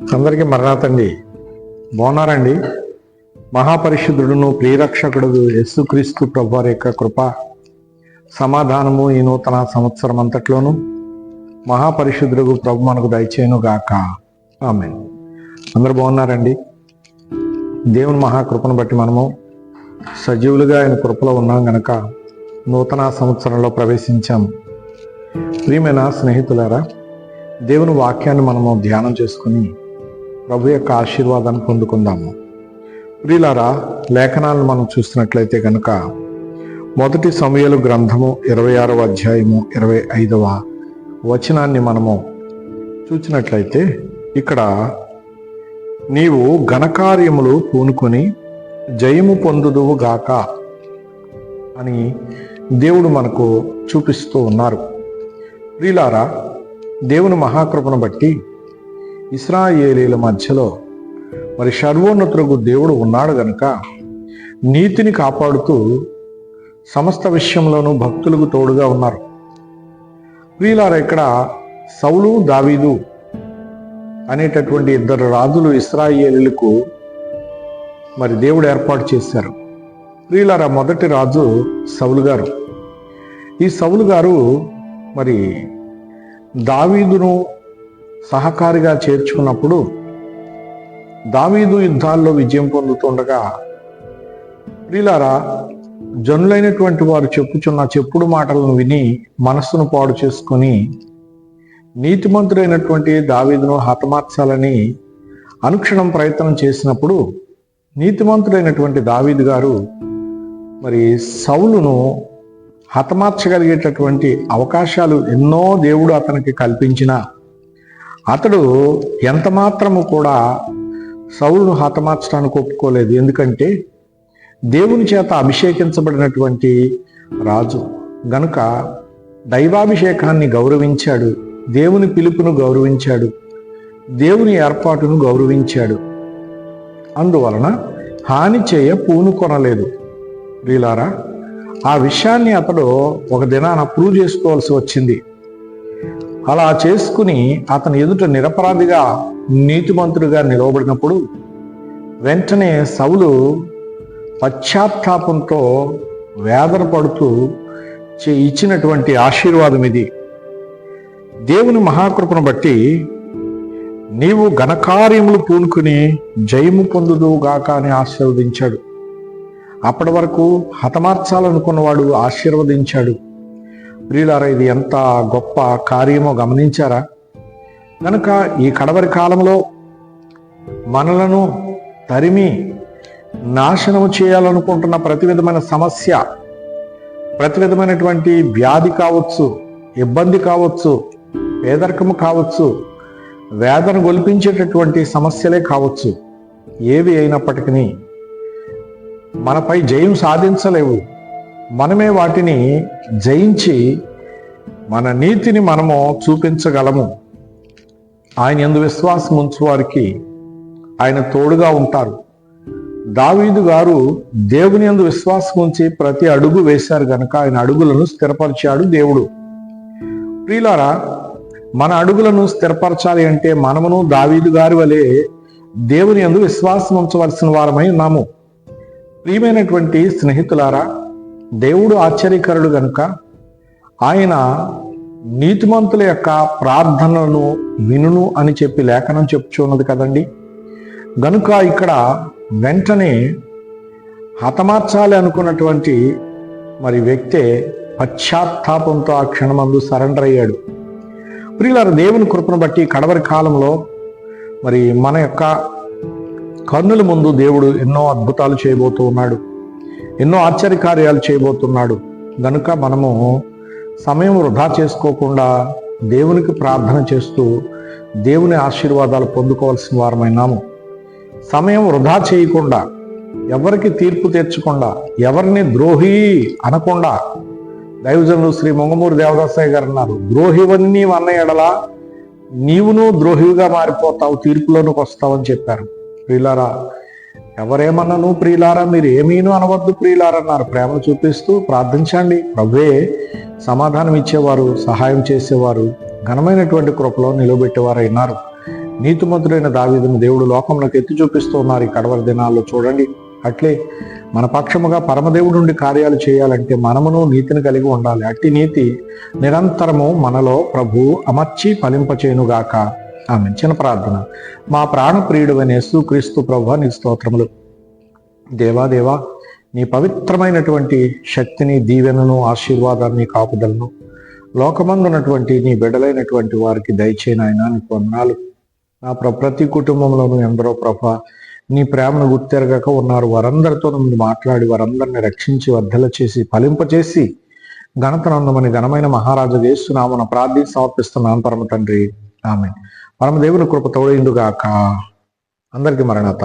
అందరికీ మరణాతండి. బాగున్నారండి? మహాపరిశుద్ధుడును ప్రియరక్షకుడు యేసుక్రీస్తు ప్రభువారి యొక్క కృప సమాధానము ఈ నూతన సంవత్సరం అంతట్లోనూ మహాపరిశుద్ధుడు ప్రభు మనకు దయచేయను గాక. ఆమేన్. అందరూ బాగున్నారండి? దేవుని మహాకృపను బట్టి మనము సజీవులుగా ఆయన కృపలో ఉన్నాం గనక నూతన సంవత్సరంలో ప్రవేశించాం. ప్రియమైన స్నేహితులారా, దేవుని వాక్యాన్ని మనము ధ్యానం చేసుకుని ప్రభు యొక్క ఆశీర్వాదాన్ని పొందుకుందాము. ప్రియులారా, లేఖనాలను మనం చూసినట్లయితే కనుక మొదటి సమూయేలు గ్రంథము 26వ అధ్యాయము 25వ వచనాన్ని మనము చూసినట్లయితే ఇక్కడ నీవు ఘనకార్యములు పూనుకొని జయము పొందుదువు గాక అని దేవుడు మనకు చూపిస్తూ ఉన్నారు. ప్రియులారా, దేవుని మహాకృపను బట్టి ఇశ్రాయేలీల మధ్యలో మరి సర్వోన్నతులకు దేవుడు ఉన్నాడు గనుక నీతిని కాపాడుతూ సమస్త విషయంలోనూ భక్తులకు తోడుగా ఉన్నారు. ప్రియులారా, ఇక్కడ సౌలు దావీదు అనేటటువంటి ఇద్దరు రాజులు ఇశ్రాయేలీలకు మరి దేవుడు ఏర్పాటు చేశారు. ప్రియులారా, మొదటి రాజు సౌలు గారు. ఈ సౌలు గారు మరి దావీదును సహకారిగా చేర్చుకున్నప్పుడు దావీదు యుద్ధాల్లో విజయం పొందుతుండగా ప్రియులారా, జనులైనటువంటి వారు చెప్పుచున్న చెప్పుడు మాటలను విని మనస్సును పాడు చేసుకొని నీతిమంతుడైనటువంటి దావీదును హతమార్చాలని అనుక్షణం ప్రయత్నం చేసినప్పుడు నీతిమంతుడైనటువంటి దావీదు గారు మరి సౌలును హతమార్చగలిగేటటువంటి అవకాశాలు ఎన్నో దేవుడు అతనికి కల్పించినా అతడు ఎంత మాత్రము కూడా సౌలును హతమార్చడానికి ఒప్పుకోలేదు. ఎందుకంటే దేవుని చేత అభిషేకించబడినటువంటి రాజు గనుక దైవాభిషేకాన్ని గౌరవించాడు, దేవుని పిలుపును గౌరవించాడు, దేవుని ఏర్పాటును గౌరవించాడు. అందువలన హాని చేయ పూనుకొనలేదు. ప్రియులారా, ఆ విషయాన్ని అతడు ఒక దినాన ప్రూవ్ చేసుకోవాల్సి వచ్చింది. అలా చేసుకుని అతని ఎదుట నిరపరాధిగా నీతిమంతుడిగా నిలవబడినప్పుడు వెంటనే సౌలు పశ్చాత్తాపంతో వేదన పడుతూ ఇచ్చినటువంటి ఆశీర్వాదం ఇది. దేవుని మహాకృపను బట్టి నీవు ఘనకార్యములు పూనుకుని జయము పొందుదువు గాక అని ఆశీర్వదించాడు. అప్పటి వరకు హతమార్చాలనుకున్నవాడు ఆశీర్వదించాడు. ప్రియులారా, ఇది ఎంత గొప్ప కార్యమో గమనించారా? కనుక ఈ కడవరి కాలంలో మనలను తరిమి నాశనము చేయాలనుకుంటున్న ప్రతి విధమైన సమస్య, ప్రతి విధమైనటువంటి వ్యాధి కావచ్చు, ఇబ్బంది కావచ్చు, పేదరికము కావచ్చు, వేదన గొలిపించేటటువంటి సమస్యలే కావచ్చు, ఏవి అయినప్పటికీ మనపై జయం సాధించలేవు. మనమే వాటిని జయించి మన నీతిని మనము చూపించగలము. ఆయన యందు విశ్వాసం ఉంచు వారికి ఆయన తోడుగా ఉంటారు. దావీదు గారు దేవుని యందు విశ్వాసం ఉంచి ప్రతి అడుగు వేశారు గనక ఆయన అడుగులను స్థిరపరిచాడు దేవుడు. ప్రియులారా, మన అడుగులను స్థిరపరచాలి అంటే మనమును దావీదు గారి వలె దేవుని యందు విశ్వాసం ఉంచవలసిన వారమై ఉన్నాము. ప్రియమైనటువంటి స్నేహితులారా, దేవుడు ఆశ్చర్యకరుడు గనుక ఆయన నీతిమంతుల యొక్క ప్రార్థనలను వినును అని చెప్పి లేఖనం చెప్పుచున్నది కదండి. గనుక ఇక్కడ వెంటనే హతమార్చాలి అనుకున్నటువంటి మరి వ్యక్తే పశ్చాత్తాపంతో ఆ క్షణమందు సరెండర్ అయ్యాడు. ప్రియులారా, దేవుని కృపను బట్టి కడవరి కాలంలో మరి మన యొక్క కన్నుల ముందు దేవుడు ఎన్నో అద్భుతాలు చేయబోతూ ఉన్నాడు, ఎన్నో ఆశ్చర్యకార్యాలు చేయబోతున్నాడు. గనుక మనము సమయం వృధా చేసుకోకుండా దేవునికి ప్రార్థన చేస్తూ దేవుని ఆశీర్వాదాలు పొందుకోవాల్సిన వారమైనాము. సమయం వృధా చేయకుండా, ఎవరికి తీర్పు తీర్చకుండా, ఎవరిని ద్రోహి అనకుండా, దైవజనులు శ్రీ మొంగమూరి దేవదాసయ్య గారు అన్నారు, ద్రోహివన్నీ వన్న ఎడలా నీవును ద్రోహిగా మారిపోతావు, తీర్పులోనికి వస్తావని చెప్పారు. ప్రియులారా, ఎవరేమన్నాను ప్రియులారా, మీరు ఏమీను అనవద్దు ప్రియులారన్నారు. ప్రేమను చూపిస్తూ ప్రార్థించండి. ప్రభువే సమాధానం ఇచ్చేవారు, సహాయం చేసేవారు, ఘనమైనటువంటి కృపలో నిలబెట్టేవారు అయినారు. నీతిమంతుడైన దావీదును దేవుడు లోకంలోకి ఎత్తి చూపిస్తూ ఉన్నారు ఈ కడవరి దినాల్లో. చూడండి, అట్లే మన పక్షముగా పరమదేవుడు నుండి కార్యాలు చేయాలంటే మనమును నీతిని కలిగి ఉండాలి. అట్టి నీతి నిరంతరము మనలో ప్రభు అమర్చి ఫలింపచేయునుగాక. ఆమె చిన్న ప్రార్థన. మా ప్రాణప్రియుడైన యేసుక్రీస్తు ప్రభువా, నీ స్తోత్రములు. దేవా, నీ పవిత్రమైనటువంటి శక్తిని, దీవెనను, ఆశీర్వాదాన్ని, కాపుదలను లోకమందున్నటువంటి నీ బిడ్డలైనటువంటి వారికి దయచేయనాయన. నీకు వందనాలు. నా ప్రతి కుటుంబంలోనూ ఎందరో నీ ప్రేమను గుర్తెరగక ఉన్నారు. వారందరితో నువ్వు మాట్లాడి వారందరిని రక్షించి వర్ధల చేసి ఫలింపచేసి ఘనతనందమని ఘనమైన మహారాజు యేసునామమున ప్రార్థించి సమర్పిస్తున్నాను పరమ తండ్రి. ఆమేన్. పరమదేవుని కృప తోడైండుగాక. అందరికీ మరణత.